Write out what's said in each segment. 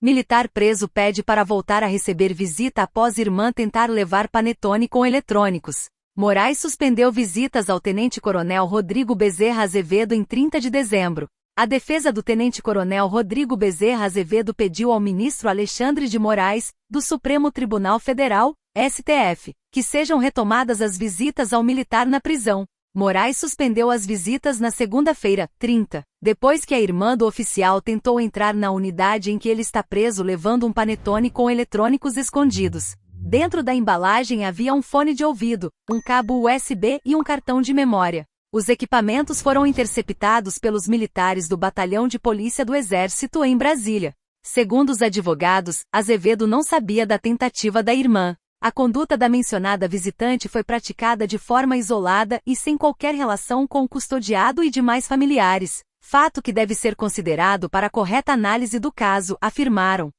Militar preso pede para voltar a receber visita após irmã tentar levar panetone com eletrônicos. Moraes suspendeu visitas ao tenente-coronel Rodrigo Bezerra Azevedo em 30 de dezembro. A defesa do tenente-coronel Rodrigo Bezerra Azevedo pediu ao ministro Alexandre de Moraes, do Supremo Tribunal Federal, STF, que sejam retomadas as visitas ao militar na prisão. Moraes suspendeu as visitas na segunda-feira, 30, depois que a irmã do oficial tentou entrar na unidade em que ele está preso levando um panetone com eletrônicos escondidos. Dentro da embalagem havia um fone de ouvido, um cabo USB e um cartão de memória. Os equipamentos foram interceptados pelos militares do Batalhão de Polícia do Exército em Brasília. Segundo os advogados, Azevedo não sabia da tentativa da irmã. A conduta da mencionada visitante foi praticada de forma isolada e sem qualquer relação com o custodiado e demais familiares, fato que deve ser considerado para a correta análise do caso, afirmaram.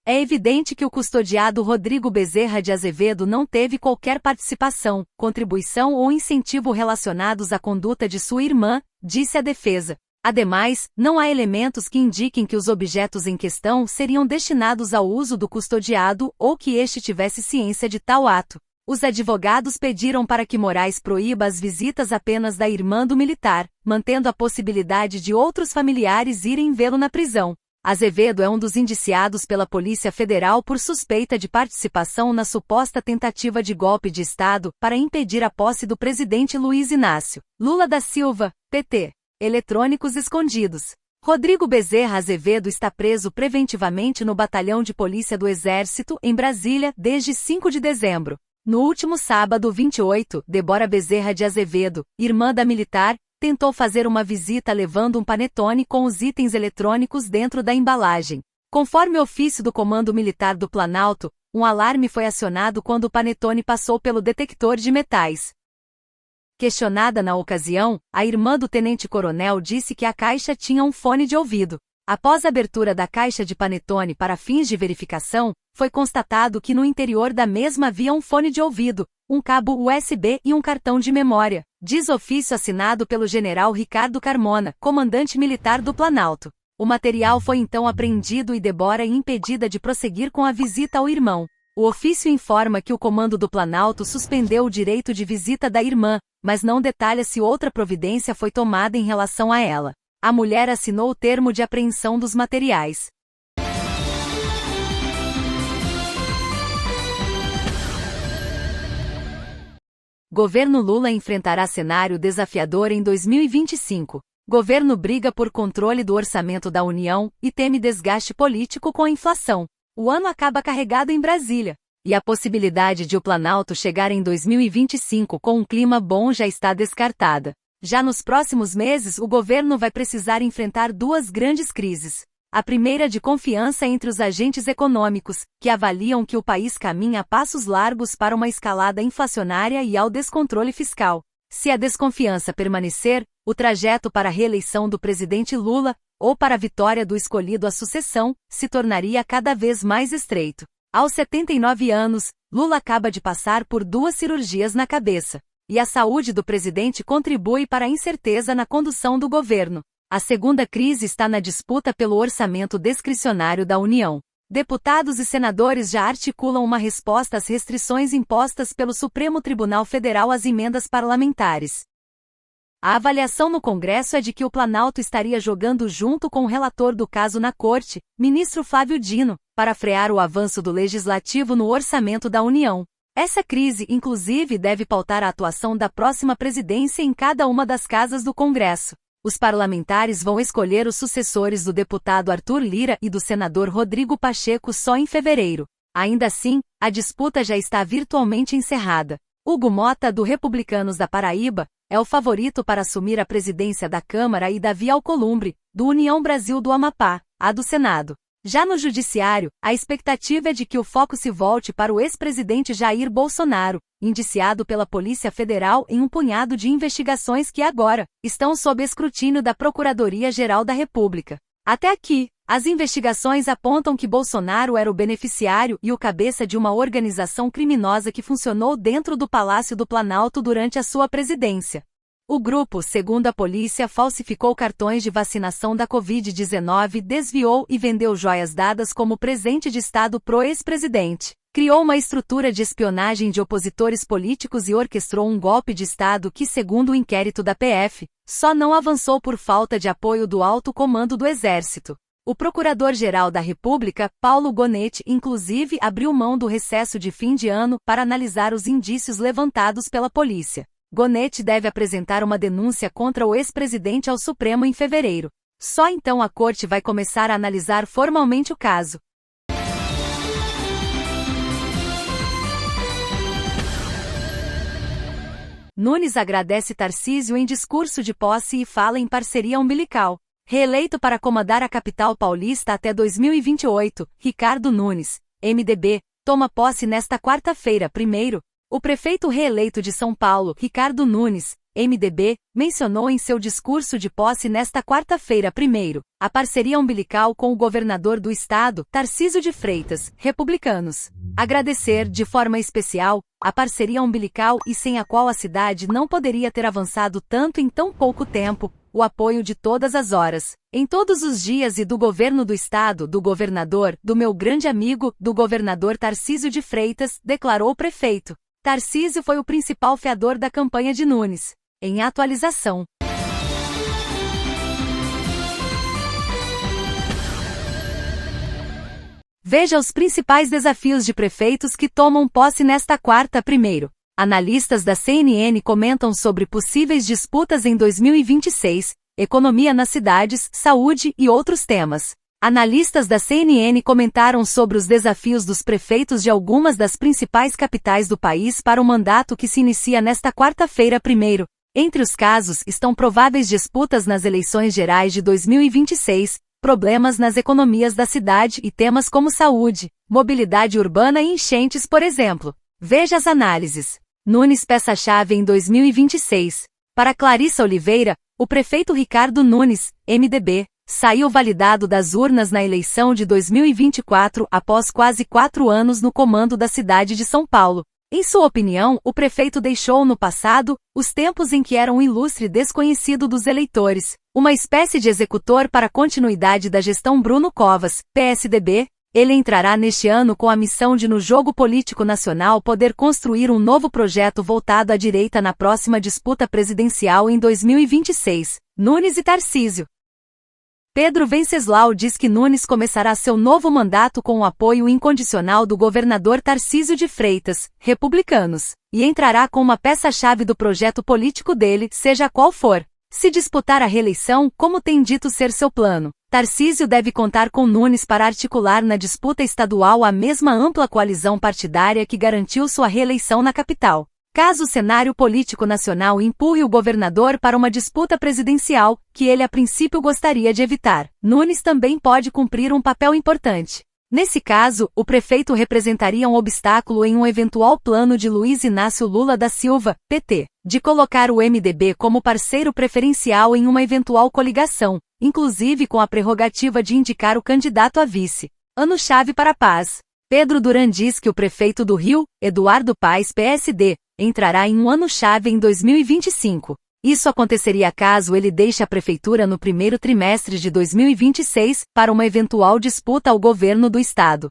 É evidente que o custodiado Rodrigo Bezerra de Azevedo não teve qualquer participação, contribuição ou incentivo relacionados à conduta de sua irmã, disse a defesa. Ademais, não há elementos que indiquem que os objetos em questão seriam destinados ao uso do custodiado ou que este tivesse ciência de tal ato. Os advogados pediram para que Moraes proíba as visitas apenas da irmã do militar, mantendo a possibilidade de outros familiares irem vê-lo na prisão. Azevedo é um dos indiciados pela Polícia Federal por suspeita de participação na suposta tentativa de golpe de Estado para impedir a posse do presidente Luiz Inácio Lula da Silva, PT. Eletrônicos escondidos. Rodrigo Bezerra Azevedo está preso preventivamente no Batalhão de Polícia do Exército, em Brasília, desde 5 de dezembro. No último sábado 28, Débora Bezerra de Azevedo, irmã da militar, tentou fazer uma visita levando um panetone com os itens eletrônicos dentro da embalagem. Conforme o ofício do Comando Militar do Planalto, um alarme foi acionado quando o panetone passou pelo detector de metais. Questionada na ocasião, a irmã do tenente-coronel disse que a caixa tinha um fone de ouvido. Após a abertura da caixa de panetone para fins de verificação, foi constatado que no interior da mesma havia um fone de ouvido, um cabo USB e um cartão de memória, diz ofício assinado pelo general Ricardo Carmona, comandante militar do Planalto. O material foi então apreendido e Débora impedida de prosseguir com a visita ao irmão. O ofício informa que o comando do Planalto suspendeu o direito de visita da irmã, mas não detalha se outra providência foi tomada em relação a ela. A mulher assinou o termo de apreensão dos materiais. Governo Lula enfrentará cenário desafiador em 2025. Governo briga por controle do orçamento da União e teme desgaste político com a inflação. O ano acaba carregado em Brasília. E a possibilidade de o Planalto chegar em 2025 com um clima bom já está descartada. Já nos próximos meses o governo vai precisar enfrentar duas grandes crises. A primeira de confiança entre os agentes econômicos, que avaliam que o país caminha a passos largos para uma escalada inflacionária e ao descontrole fiscal. Se a desconfiança permanecer, o trajeto para a reeleição do presidente Lula, ou para a vitória do escolhido à sucessão, se tornaria cada vez mais estreito. Aos 79 anos, Lula acaba de passar por 2 cirurgias na cabeça. E a saúde do presidente contribui para a incerteza na condução do governo. A segunda crise está na disputa pelo orçamento discricionário da União. Deputados e senadores já articulam uma resposta às restrições impostas pelo Supremo Tribunal Federal às emendas parlamentares. A avaliação no Congresso é de que o Planalto estaria jogando junto com o relator do caso na Corte, ministro Flávio Dino, para frear o avanço do Legislativo no orçamento da União. Essa crise, inclusive, deve pautar a atuação da próxima presidência em cada uma das casas do Congresso. Os parlamentares vão escolher os sucessores do deputado Arthur Lira e do senador Rodrigo Pacheco só em fevereiro. Ainda assim, a disputa já está virtualmente encerrada. Hugo Mota, do Republicanos da Paraíba, é o favorito para assumir a presidência da Câmara e Davi Alcolumbre, do União Brasil do Amapá, a do Senado. Já no Judiciário, a expectativa é de que o foco se volte para o ex-presidente Jair Bolsonaro, indiciado pela Polícia Federal em um punhado de investigações que agora estão sob escrutínio da Procuradoria-Geral da República. Até aqui, as investigações apontam que Bolsonaro era o beneficiário e o cabeça de uma organização criminosa que funcionou dentro do Palácio do Planalto durante a sua presidência. O grupo, segundo a polícia, falsificou cartões de vacinação da Covid-19, desviou e vendeu joias dadas como presente de Estado pro ex-presidente. Criou uma estrutura de espionagem de opositores políticos e orquestrou um golpe de Estado que, segundo o inquérito da PF, só não avançou por falta de apoio do alto comando do Exército. O Procurador-Geral da República, Paulo Gonetti, inclusive abriu mão do recesso de fim de ano para analisar os indícios levantados pela polícia. Gonetti deve apresentar uma denúncia contra o ex-presidente ao Supremo em fevereiro. Só então a corte vai começar a analisar formalmente o caso. Nunes agradece Tarcísio em discurso de posse e fala em parceria umbilical. Reeleito para comandar a capital paulista até 2028, Ricardo Nunes, MDB, toma posse nesta quarta-feira. O prefeito reeleito de São Paulo, Ricardo Nunes, MDB, mencionou em seu discurso de posse nesta quarta-feira a parceria umbilical com o governador do estado, Tarcísio de Freitas, republicanos. Agradecer, de forma especial, a parceria umbilical e sem a qual a cidade não poderia ter avançado tanto em tão pouco tempo, o apoio de todas as horas, em todos os dias e do governo do estado, do governador, do meu grande amigo, do governador Tarcísio de Freitas, declarou o prefeito. Tarcísio foi o principal fiador da campanha de Nunes. Em atualização. Veja os principais desafios de prefeitos que tomam posse nesta quarta. Analistas da CNN comentam sobre possíveis disputas em 2026, economia nas cidades, saúde e outros temas. Analistas da CNN comentaram sobre os desafios dos prefeitos de algumas das principais capitais do país para o mandato que se inicia nesta quarta-feira. Entre os casos estão prováveis disputas nas eleições gerais de 2026, problemas nas economias da cidade e temas como saúde, mobilidade urbana e enchentes, por exemplo. Veja as análises. Nunes peça-chave em 2026. Para Clarissa Oliveira, o prefeito Ricardo Nunes, MDB, saiu validado das urnas na eleição de 2024 após quase 4 anos no comando da cidade de São Paulo. Em sua opinião, o prefeito deixou no passado os tempos em que era um ilustre desconhecido dos eleitores, uma espécie de executor para a continuidade da gestão Bruno Covas, PSDB. Ele entrará neste ano com a missão de, no jogo político nacional, poder construir um novo projeto voltado à direita na próxima disputa presidencial em 2026. Nunes e Tarcísio. Pedro Venceslau diz que Nunes começará seu novo mandato com o apoio incondicional do governador Tarcísio de Freitas, republicanos, e entrará com uma peça-chave do projeto político dele, seja qual for. Se disputar a reeleição, como tem dito ser seu plano, Tarcísio deve contar com Nunes para articular na disputa estadual a mesma ampla coalizão partidária que garantiu sua reeleição na capital. Caso o cenário político nacional empurre o governador para uma disputa presidencial, que ele a princípio gostaria de evitar, Nunes também pode cumprir um papel importante. Nesse caso, o prefeito representaria um obstáculo em um eventual plano de Luiz Inácio Lula da Silva, PT, de colocar o MDB como parceiro preferencial em uma eventual coligação, inclusive com a prerrogativa de indicar o candidato a vice. Ano-chave para a paz. Pedro Duran diz que o prefeito do Rio, Eduardo Paes, PSD, entrará em um ano-chave em 2025. Isso aconteceria caso ele deixe a prefeitura no primeiro trimestre de 2026, para uma eventual disputa ao governo do estado.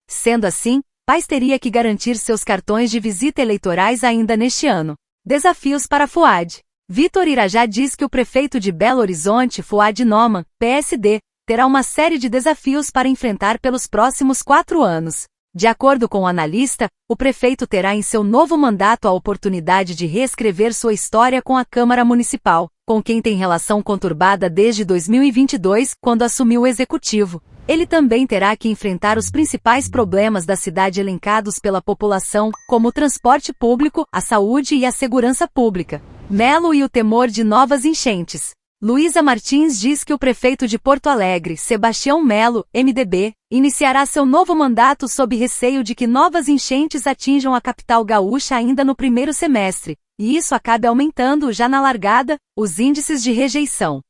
Sendo assim, Paes teria que garantir seus cartões de visita eleitorais ainda neste ano. Desafios para Fuad. Vitor Irajá diz que o prefeito de Belo Horizonte, Fuad Noman, PSD, terá uma série de desafios para enfrentar pelos próximos 4 anos. De acordo com o analista, o prefeito terá em seu novo mandato a oportunidade de reescrever sua história com a Câmara Municipal, com quem tem relação conturbada desde 2022, quando assumiu o executivo. Ele também terá que enfrentar os principais problemas da cidade elencados pela população, como o transporte público, a saúde e a segurança pública. Melo e o temor de novas enchentes. Luísa Martins diz que o prefeito de Porto Alegre, Sebastião Melo, MDB, iniciará seu novo mandato sob receio de que novas enchentes atinjam a capital gaúcha ainda no primeiro semestre, e isso acabe aumentando, já na largada, os índices de rejeição.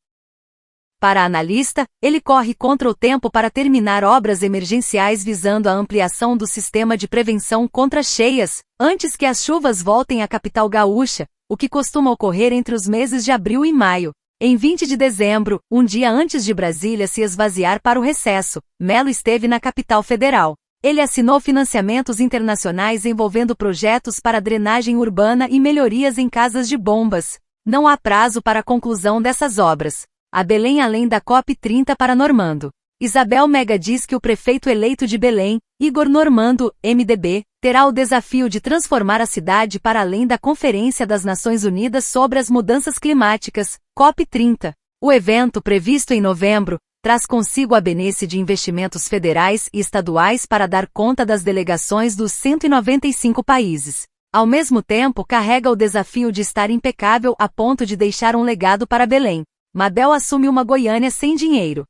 Para a analista, ele corre contra o tempo para terminar obras emergenciais visando a ampliação do sistema de prevenção contra cheias, antes que as chuvas voltem à capital gaúcha. o que costuma ocorrer entre os meses de abril e maio. Em 20 de dezembro, um dia antes de Brasília se esvaziar para o recesso, Melo esteve na capital federal. Ele assinou financiamentos internacionais envolvendo projetos para drenagem urbana e melhorias em casas de bombas. Não há prazo para a conclusão dessas obras. A Belém além da COP30 para Normando. Isabel Mega diz que o prefeito eleito de Belém, Igor Normando, MDB, terá o desafio de transformar a cidade para além da Conferência das Nações Unidas sobre as Mudanças Climáticas, COP30. O evento, previsto em novembro, traz consigo a benesse de investimentos federais e estaduais para dar conta das delegações dos 195 países. Ao mesmo tempo, carrega o desafio de estar impecável a ponto de deixar um legado para Belém. Mabel assume uma Goiânia sem dinheiro.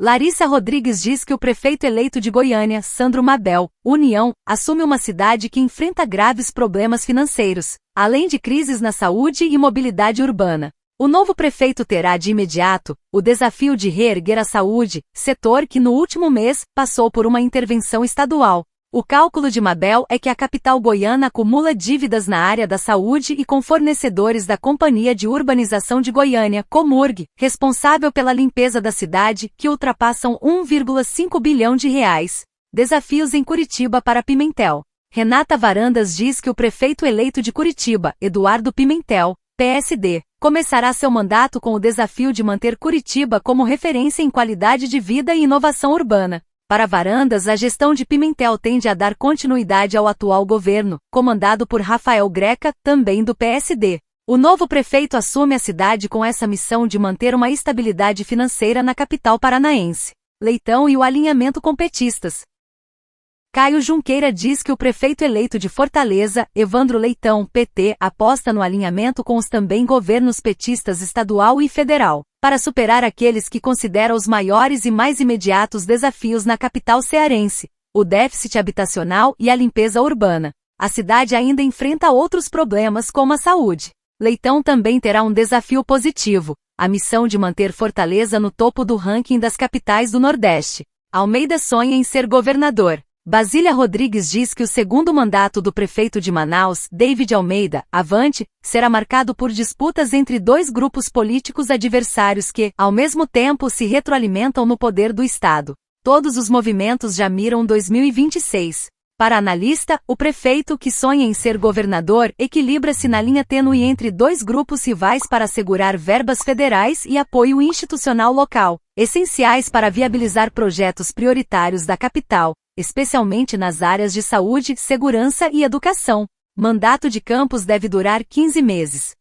Larissa Rodrigues diz que o prefeito eleito de Goiânia, Sandro Mabel, União, assume uma cidade que enfrenta graves problemas financeiros, além de crises na saúde e mobilidade urbana. O novo prefeito terá de imediato o desafio de reerguer a saúde, setor que no último mês passou por uma intervenção estadual. O cálculo de Mabel é que a capital goiana acumula dívidas na área da saúde e com fornecedores da Companhia de Urbanização de Goiânia, Comurg, responsável pela limpeza da cidade, que ultrapassam 1,5 bilhão de reais. Desafios em Curitiba para Pimentel. Renata Varandas diz que o prefeito eleito de Curitiba, Eduardo Pimentel, PSD, começará seu mandato com o desafio de manter Curitiba como referência em qualidade de vida e inovação urbana. Para Varandas, a gestão de Pimentel tende a dar continuidade ao atual governo, comandado por Rafael Greca, também do PSD. O novo prefeito assume a cidade com essa missão de manter uma estabilidade financeira na capital paranaense. Leitão e o alinhamento com petistas. Caio Junqueira diz que o prefeito eleito de Fortaleza, Evandro Leitão, PT, aposta no alinhamento com os também governos petistas estadual e federal, para superar aqueles que considera os maiores e mais imediatos desafios na capital cearense, o déficit habitacional e a limpeza urbana. A cidade ainda enfrenta outros problemas como a saúde. Leitão também terá um desafio positivo, a missão de manter Fortaleza no topo do ranking das capitais do Nordeste. Almeida sonha em ser governador. Basília Rodrigues diz que o segundo mandato do prefeito de Manaus, David Almeida, Avante, será marcado por disputas entre dois grupos políticos adversários que, ao mesmo tempo, se retroalimentam no poder do Estado. Todos os movimentos já miram 2026. Para a analista, o prefeito que sonha em ser governador equilibra-se na linha tênue entre dois grupos rivais para assegurar verbas federais e apoio institucional local, essenciais para viabilizar projetos prioritários da capital, especialmente nas áreas de saúde, segurança e educação. Mandato de Campos deve durar 15 meses.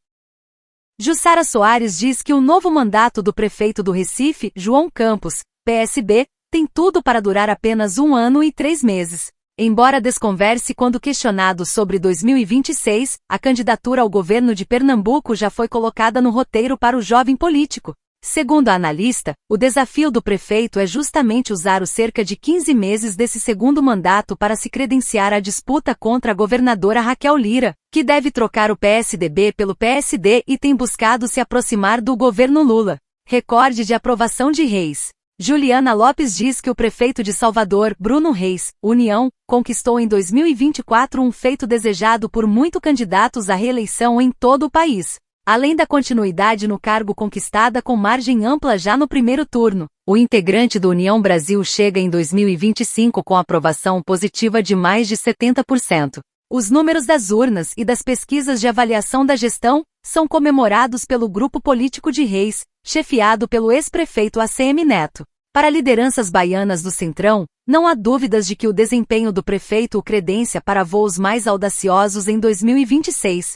Jussara Soares diz que o novo mandato do prefeito do Recife, João Campos, PSB, tem tudo para durar apenas 1 ano e 3 meses. Embora desconverse quando questionado sobre 2026, a candidatura ao governo de Pernambuco já foi colocada no roteiro para o jovem político. Segundo a analista, o desafio do prefeito é justamente usar os cerca de 15 meses desse segundo mandato para se credenciar à disputa contra a governadora Raquel Lira, que deve trocar o PSDB pelo PSD e tem buscado se aproximar do governo Lula. Recorde de aprovação de Reis. Juliana Lopes diz que o prefeito de Salvador, Bruno Reis, União, conquistou em 2024 um feito desejado por muitos candidatos à reeleição em todo o país. Além da continuidade no cargo conquistada com margem ampla já no primeiro turno, o integrante do União Brasil chega em 2025 com aprovação positiva de mais de 70%. Os números das urnas e das pesquisas de avaliação da gestão são comemorados pelo grupo político de Reis, chefiado pelo ex-prefeito ACM Neto. Para lideranças baianas do Centrão, não há dúvidas de que o desempenho do prefeito o credencia para voos mais audaciosos em 2026.